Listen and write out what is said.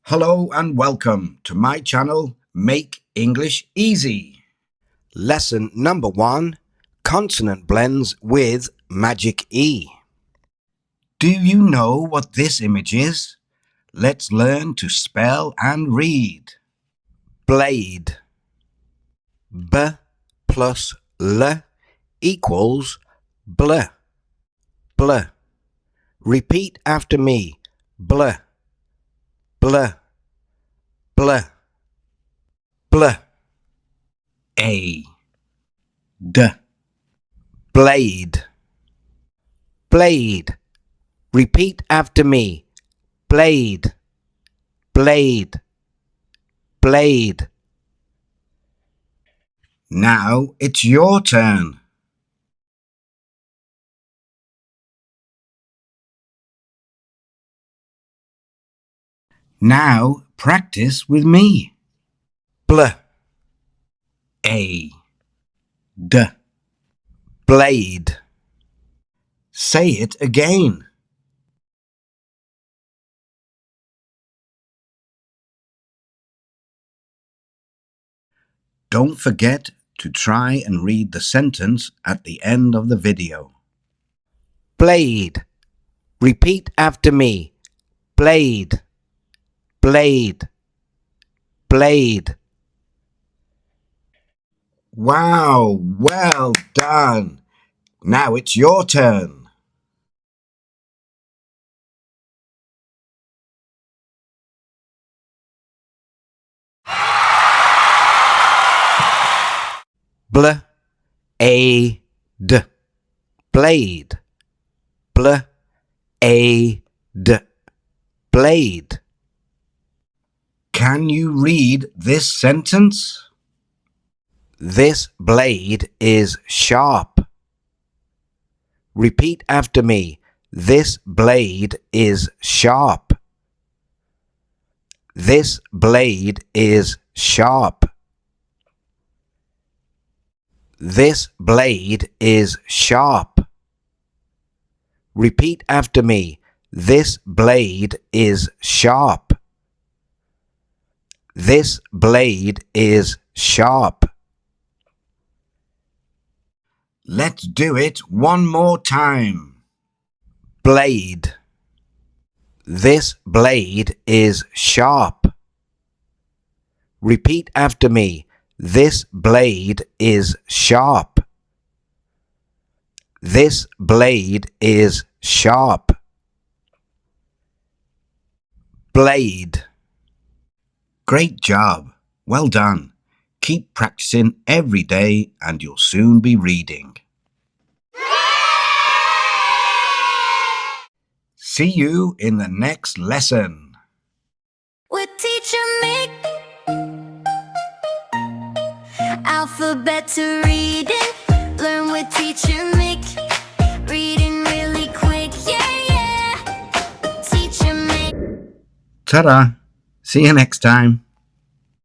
Hello and welcome to my channel, Make English Easy. Lesson number 1, consonant blends with magic E. Do you know what this image is? Let's learn to spell and read. Blade. B plus L equals bl. Bl. Repeat after me. Bl. Bl. Bl. Bl. A. D. Blade. Blade. Repeat after me. Blade. Blade. Blade. Now it's your turn. Now practice with me. Bl. A. D. Blade. Say it again. Don't forget to try and read the sentence at the end of the video. Blade. Repeat after me. Blade. Blade. Blade. Wow, well done. Now it's your turn. Bl. A. D. Blade. Bl. A. D. Blade. Can you read this sentence? This blade is sharp. Repeat after me. This blade is sharp. This blade is sharp. This blade is sharp. Repeat after me. This blade is sharp. This blade is sharp. Let's do it one more time. Blade. This blade is sharp. Repeat after me. This blade is sharp. This blade is sharp. Blade. Great job. Well done. Keep practicing every day and you'll soon be reading. See you in the next lesson. With teacher Mick, alphabet to reading. Learn with teacher Mick, reading really quick. Yeah, yeah. Teacher Mick. Ta-da. See you next time.